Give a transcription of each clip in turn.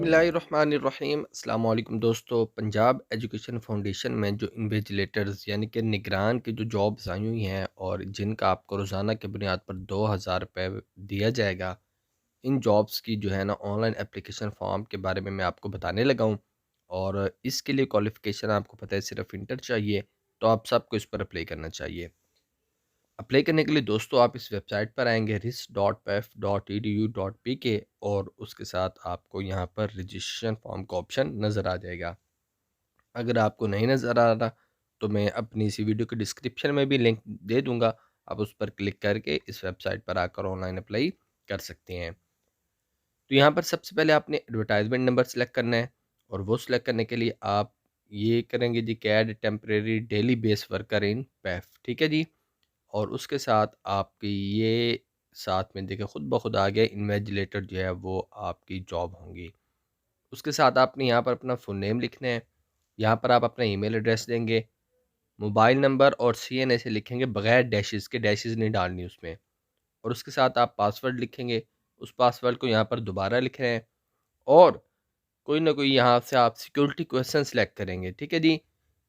बिस्मिल्लाहिर्रहमानिर्रहीम अस्सलाम वालेकुम दोस्तों। पंजाब एजुकेशन फाउंडेशन में जो इन्विजिलेटर्स यानी कि निगरान की जो जॉब्स आई हुई हैं और जिनका आपको रोज़ाना की बुनियाद पर 2000 रुपये दिया जाएगा, इन जॉब्स की जो है ना ऑनलाइन एप्लीकेशन फॉर्म के बारे में मैं आपको बताने लगा हूँ। और इसके लिए क्वालिफ़िकेशन आपको पता है सिर्फ इंटर चाहिए, तो आप सबको इस पर अप्लाई करना चाहिए। अप्लाई करने के लिए दोस्तों आप इस वेबसाइट पर आएँगे ris.pef.edu.pk और उसके साथ आपको यहाँ पर रजिस्ट्रेशन फॉर्म का ऑप्शन नज़र आ जाएगा। अगर आपको नहीं नज़र आ रहा तो मैं अपनी इसी वीडियो के डिस्क्रिप्शन में भी लिंक दे दूँगा, आप उस पर क्लिक करके इस वेबसाइट पर आकर ऑनलाइन अप्लाई कर सकते हैं। तो यहाँ पर सबसे पहले आपने एडवर्टाइजमेंट नंबर सेलेक्ट करना है और वो सिलेक्ट करने के लिए आप ये करेंगे जी कि add temporary daily base worker in PAF, ठीक है जी। और उसके साथ आपकी ये साथ में देखिए खुद ब खुद आ गया इन्वेजिलेटर जो है वो आपकी जॉब होंगी। उसके साथ आपने यहाँ पर अपना फुल नेम लिखना है, यहाँ पर आप अपना ईमेल एड्रेस देंगे, मोबाइल नंबर और सीएनए से लिखेंगे बगैर डैशेज़ के, डैशेज़ नहीं डालनी उसमें। और उसके साथ आप पासवर्ड लिखेंगे, उस पासवर्ड को यहाँ पर दोबारा लिख रहे हैं और कोई ना कोई यहाँ से आप सिक्योरिटी क्वेश्चन सेलेक्ट करेंगे, ठीक है जी।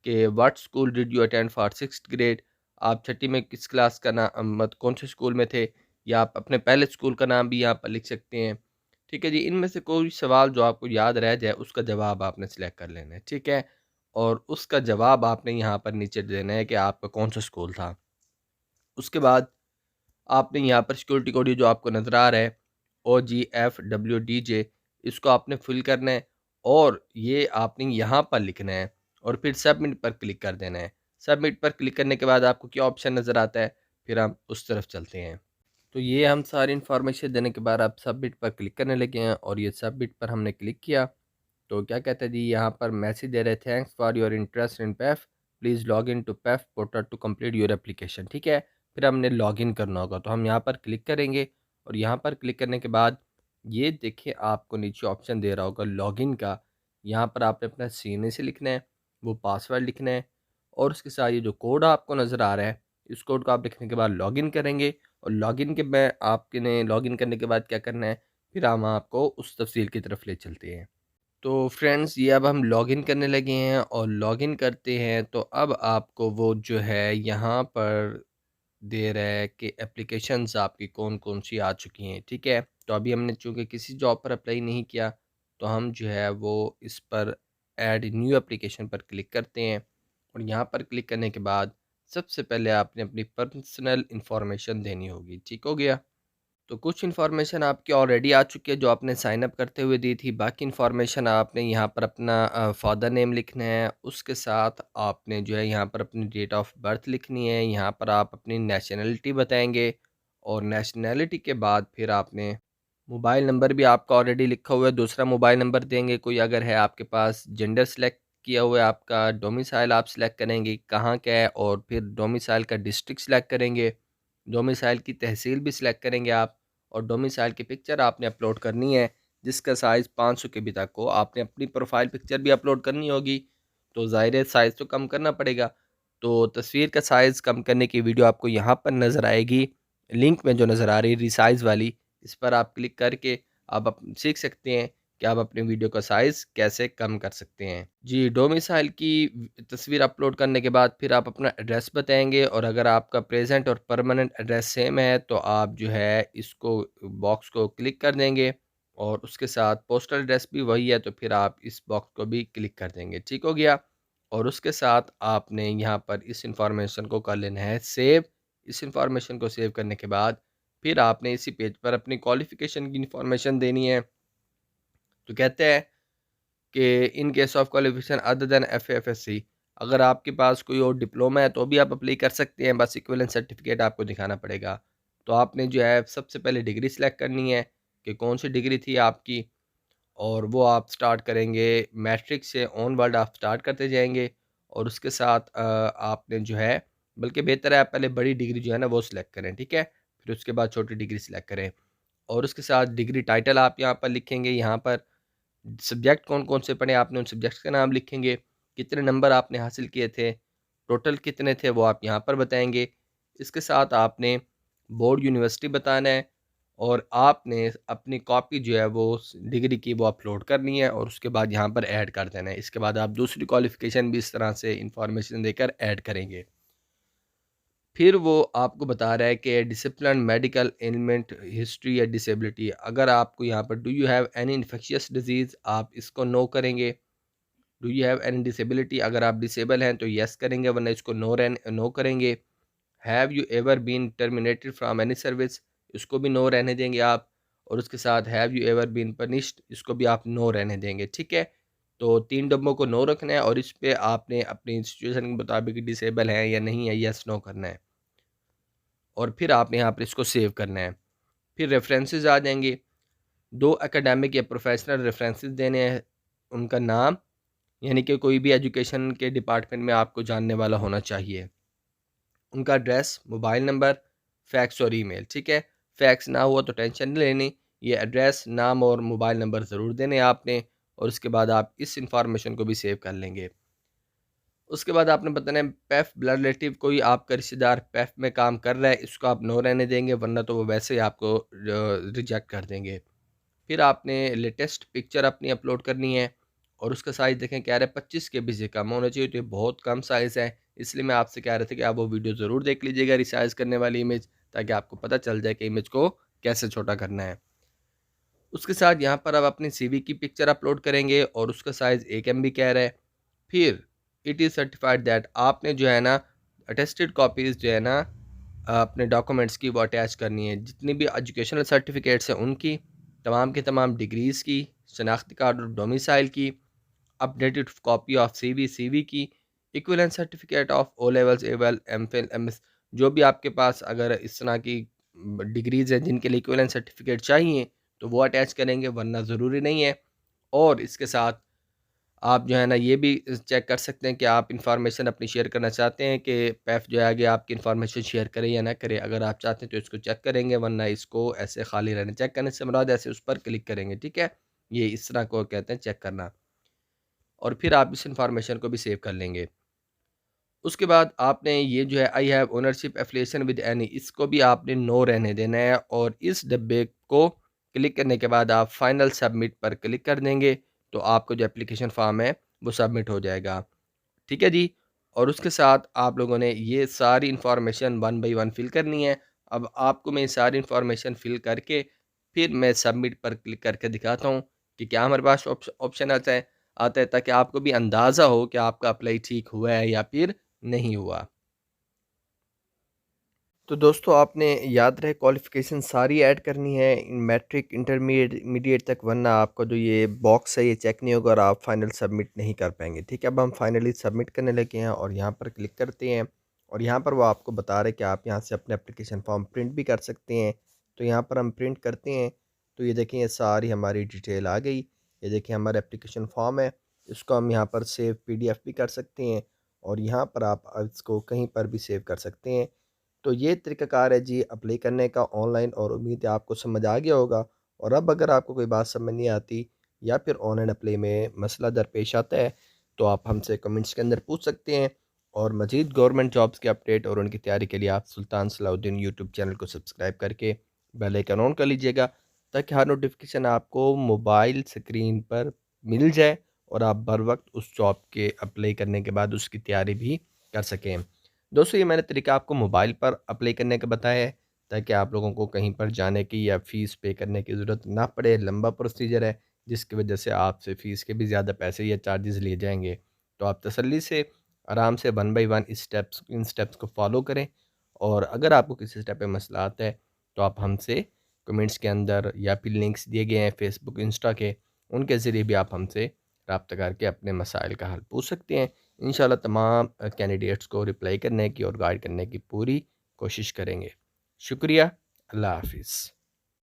कि what school did you attend for 6th grade, आप छठी में किस क्लास का नाम मत कौन से स्कूल में थे, या आप अपने पहले स्कूल का नाम भी यहाँ पर लिख सकते हैं, ठीक है जी। इनमें से कोई सवाल जो आपको याद रह जाए उसका जवाब आपने सेलेक्ट कर लेना है, ठीक है। और उसका जवाब आपने यहाँ पर नीचे देना है कि आपका कौन सा स्कूल था। उसके बाद आपने यहाँ पर सिक्योरिटी कोड ये जो आपको नज़र आ रहा है OGFWDJ, इसको आपने फिल करना है और ये आपने यहाँ पर लिखना है और फिर सबमिट पर क्लिक कर देना है। सबमिट पर क्लिक करने के बाद आपको क्या ऑप्शन नज़र आता है, फिर हम उस तरफ चलते हैं। तो ये हम सारी इन्फॉर्मेशन देने के बाद आप सबमिट पर क्लिक करने लगे हैं और ये सबमिट पर हमने क्लिक किया तो क्या कहता है जी, यहाँ पर मैसेज दे रहे thanks for your interest in PAF, please log in to PAF portal to complete your application, ठीक है। फिर हमने लॉग इन करना होगा तो हम यहाँ पर क्लिक करेंगे और यहाँ पर क्लिक करने के बाद ये देखिए आपको नीचे ऑप्शन दे रहा होगा लॉगिन का। यहाँ पर आपने अपना सीएनए से लिखना है, वो पासवर्ड लिखना है और उसके साथ ये जो कोड आपको नज़र आ रहा है इस कोड को आप लिखने के बाद लॉगिन करेंगे। और लॉगिन के बाद आपने लॉगिन करने के बाद क्या करना है, फिर हम आपको उस तफसील की तरफ ले चलते हैं। तो फ्रेंड्स ये अब हम लॉगिन करने लगे हैं और लॉगिन करते हैं तो अब आपको वो जो है यहाँ पर दे रहा है कि एप्लीकेशंस आपकी कौन-कौन सी आ चुकी हैं, ठीक है। तो अभी हमने चूँकि किसी जॉब पर अप्लाई नहीं किया तो हम जो है वो इस पर ऐड न्यू एप्लीकेशन पर क्लिक करते हैं और यहाँ पर क्लिक करने के बाद सबसे पहले आपने अपनी पर्सनल इन्फॉर्मेशन देनी होगी, ठीक हो गया। तो कुछ इन्फॉर्मेशन आपकी ऑलरेडी आ चुकी है जो आपने साइन अप करते हुए दी थी। बाकी इन्फॉर्मेशन आपने यहाँ पर अपना फ़ादर नेम लिखना है, उसके साथ आपने जो है यहाँ पर अपनी डेट ऑफ बर्थ लिखनी है, यहाँ पर आप अपनी नेशनैलिटी बताएँगे और नेशनैलिटी के बाद फिर आपने मोबाइल नंबर भी आपका ऑलरेडी लिखा हुआ है, दूसरा मोबाइल नंबर देंगे कोई अगर है आपके पास, जेंडर सेलेक्ट किया हुआ है आपका, डोमिसाइल आप सेलेक्ट करेंगे कहाँ का है और फिर डोमिसाइल का डिस्ट्रिक्ट सेलेक्ट करेंगे, डोमिसाइल की तहसील भी सिलेक्ट करेंगे आप और डोमिसाइल की पिक्चर आपने अपलोड करनी है जिसका साइज़ 500 के बी तक हो। आपने अपनी प्रोफाइल पिक्चर भी अपलोड करनी होगी तो ज़ाहिर है साइज़ तो कम करना पड़ेगा। तो तस्वीर का साइज़ कम करने की वीडियो आपको यहाँ पर नज़र आएगी, लिंक में जो नज़र आ रही है रिसाइज़ वाली, इस पर आप क्लिक करके आप सीख सकते हैं कि आप अपनी वीडियो का साइज़ कैसे कम कर सकते हैं। जी, डोमिसाइल की तस्वीर अपलोड करने के बाद फिर आप अपना एड्रेस बताएँगे और अगर आपका प्रेज़ेंट और परमानेंट एड्रेस सेम है तो आप जो है इसको बॉक्स को क्लिक कर देंगे और उसके साथ पोस्टल एड्रेस भी वही है तो फिर आप इस बॉक्स को भी क्लिक कर देंगे, ठीक हो गया। और उसके साथ आपने यहाँ पर इस इन्फॉर्मेशन को कर लेना है सेव। इस इन्फॉर्मेशन को सेव करने के बाद फिर आपने इसी पेज पर अपनी क्वालिफ़िकेशन की इन्फॉर्मेशन देनी है। तो कहते हैं कि in case of qualification other than FFSC, अगर आपके पास कोई और डिप्लोमा है तो भी आप अप्लाई कर सकते हैं, बस इक्विवेलेंट सर्टिफिकेट आपको दिखाना पड़ेगा। तो आपने जो है सबसे पहले डिग्री सेलेक्ट करनी है कि कौन सी डिग्री थी आपकी और वो आप स्टार्ट करेंगे मैट्रिक से ऑनवर्ड आप स्टार्ट करते जाएंगे और उसके साथ आपने जो है बल्कि बेहतर है आप पहले बड़ी डिग्री जो है ना वो सिलेक्ट करें, ठीक है। फिर उसके बाद छोटी डिग्री सिलेक्ट करें और उसके साथ डिग्री टाइटल आप यहाँ पर लिखेंगे, यहाँ पर सब्जेक्ट कौन-कौन से पढ़े आपने उन सब्जेक्ट्स का नाम लिखेंगे, कितने नंबर आपने हासिल किए थे, टोटल कितने थे वो आप यहाँ पर बताएँगे। इसके साथ आपने बोर्ड यूनिवर्सिटी बताना है और आपने अपनी कॉपी जो है वो डिग्री की वो अपलोड करनी है और उसके बाद यहाँ पर ऐड कर देना है। इसके बाद आप दूसरी क्वालिफ़िकेशन भी इस तरह से इंफॉर्मेशन देकर ऐड करेंगे। फिर वो आपको बता रहा है कि डिसिप्लिन, मेडिकल एलिमेंट, हिस्ट्री या डिसेबिलिटी। अगर आपको यहाँ पर do you have any infectious disease, आप इसको नो करेंगे। Do you have any disability, अगर आप डिसेबल हैं तो येस करेंगे, वरना इसको नो करेंगे। Have you ever been terminated from any service, इसको भी नो रहने देंगे आप। और उसके साथ have you ever been punished, इसको भी आप नो रहने देंगे। ठीक है, तो 3 डब्बों को नो रखना है और इस पे आपने अपनी सिचुएशन के मुताबिक डिसेबल है या नहीं है, यस नो करना है और फिर आपने यहाँ पर इसको सेव करना है। फिर रेफरेंसेस आ जाएंगे, 2 एकेडमिक या प्रोफेशनल रेफरेंसेस देने हैं, उनका नाम, यानी कि कोई भी एजुकेशन के डिपार्टमेंट में आपको जानने वाला होना चाहिए, उनका एड्रेस, मोबाइल नंबर, फैक्स और ईमेल। ठीक है, फैक्स ना हुआ तो टेंशन नहीं लेनी, ये एड्रेस, नाम और मोबाइल नंबर ज़रूर देने आपने और उसके बाद आप इस इंफॉर्मेशन को भी सेव कर लेंगे। उसके बाद आपने बताना है पेफ ब्लड रिलेटिव, कोई आपका रिश्तेदार पेफ में काम कर रहा है, इसको आप नो रहने देंगे, वरना तो वो वैसे ही आपको रिजेक्ट कर देंगे। फिर आपने लेटेस्ट पिक्चर अपनी अपलोड करनी है और उसका साइज़ देखें, कह रहे हैं 25 के बी से कम होना चाहिए, तो ये बहुत कम साइज़ है। इसलिए मैं आपसे कह रहे थे कि आप वो वीडियो ज़रूर देख लीजिएगा रिसाइज़ करने वाली इमेज, ताकि आपको पता चल जाए कि इमेज को कैसे छोटा करना है। उसके साथ यहाँ पर आप अपनी सीवी की पिक्चर अपलोड करेंगे और उसका साइज़ 1 MB कह रहा है। फिर इट इज़ सर्टिफाइड दैट, आपने जो है ना अटेस्टेड कॉपीज़ जो है ना अपने डॉक्यूमेंट्स की वो अटैच करनी है, जितनी भी एजुकेशनल सर्टिफिकेट्स हैं उनकी, तमाम के तमाम डिग्रीज़ की, शनाख्ती कार्ड और डोमिसाइल की, अपडेटेड कॉपी ऑफ सीवी की, equivalent certificate of O levels, A level, MPhil, MS, जो भी आपके पास अगर इस तरह की डिग्रीज़ हैं जिनके लिए इक्विवेलेंट सर्टिफिकेट चाहिए तो वो अटैच करेंगे, वरना ज़रूरी नहीं है। और इसके साथ आप जो है ना ये भी चेक कर सकते हैं कि आप इंफॉर्मेशन अपनी शेयर करना चाहते हैं कि पैफ जो है आगे आपकी इंफॉर्मेशन शेयर करे या ना करे। अगर आप चाहते हैं तो इसको चेक करेंगे, वरना इसको ऐसे खाली रहने, चेक करने से मुराद ऐसे उस पर क्लिक करेंगे। ठीक है, ये इस तरह को कहते हैं चेक करना और फिर आप इस इंफॉर्मेशन को भी सेव कर लेंगे। उसके बाद आपने ये जो है I have ownership affiliation with any, इसको भी आपने नो रहने देना है और इस डब्बे को क्लिक करने के बाद आप फाइनल सबमिट पर क्लिक कर देंगे तो आपको जो एप्लीकेशन फॉर्म है वो सबमिट हो जाएगा। ठीक है जी, और उसके साथ आप लोगों ने ये सारी इन्फॉर्मेशन 1 बाई 1 फिल करनी है। अब आपको मैं ये सारी इन्फॉर्मेशन फिल करके फिर मैं सबमिट पर क्लिक करके दिखाता हूँ कि क्या हमारे पास ऑप्शन आता है ताकि आपको भी अंदाज़ा हो कि आपका अप्लाई ठीक हुआ है या फिर नहीं हुआ। तो दोस्तों आपने याद रहे क्वालिफ़िकेशन सारी ऐड करनी है मैट्रिक इंटरमीडिएट तक, वरना आपका जो ये बॉक्स है ये चेक नहीं होगा और आप फाइनल सबमिट नहीं कर पाएंगे। ठीक है, अब हम फाइनली सबमिट करने लगे हैं और यहाँ पर क्लिक करते हैं और यहाँ पर वो आपको बता रहे हैं कि आप यहाँ से अपने एप्लीकेशन फॉर्म प्रिंट भी कर सकते हैं। तो यहाँ पर हम प्रिंट करते हैं तो ये देखें ये सारी हमारी डिटेल आ गई। ये देखें हमारा एप्लीकेशन फॉर्म है, इसको हम यहाँ पर सेव PDF भी कर सकते हैं और यहाँ पर आप इसको कहीं पर भी सेव कर सकते हैं। तो ये तरीक़ाकार है जी अप्लाई करने का ऑनलाइन, और उम्मीद है आपको समझ आ गया होगा। और अब अगर आपको कोई बात समझ नहीं आती या फिर ऑनलाइन अप्लाई में मसला दरपेश आता है तो आप हमसे कमेंट्स के अंदर पूछ सकते हैं। और मज़ीद गवर्नमेंट जॉब्स के अपडेट और उनकी तैयारी के लिए आप सुल्तान सलाउद्दीन यूट्यूब चैनल को सब्सक्राइब करके बेल आइकन ऑन कर लीजिएगा, ताकि हर नोटिफिकेशन आपको मोबाइल स्क्रीन पर मिल जाए और आप बर वक्त उस जॉब के अप्लाई करने के बाद उसकी तैयारी भी कर सकें। दोस्तों ये मैंने तरीका आपको मोबाइल पर अप्लाई करने का बताया है, ताकि आप लोगों को कहीं पर जाने की या फ़ीस पे करने की ज़रूरत ना पड़े। लंबा प्रोसीजर है जिसकी वजह से आपसे फ़ीस के भी ज़्यादा पैसे या चार्जेस लिए जाएंगे। तो आप तसल्ली से आराम से 1 बाई 1 इन स्टेप्स को फॉलो करें। और अगर आपको किसी स्टेप में मसला आता है तो आप हमसे कमेंट्स के अंदर या फिर लिंक्स दिए गए हैं फेसबुक, इंस्टा के, उनके ज़रिए भी आप हमसे रब्ता करके अपने मसाइल का हल पूछ सकते हैं। इंशाल्लाह तमाम कैंडिडेट्स को रिप्लाई करने की और गाइड करने की पूरी कोशिश करेंगे। शुक्रिया, अल्लाह हाफ़िज़।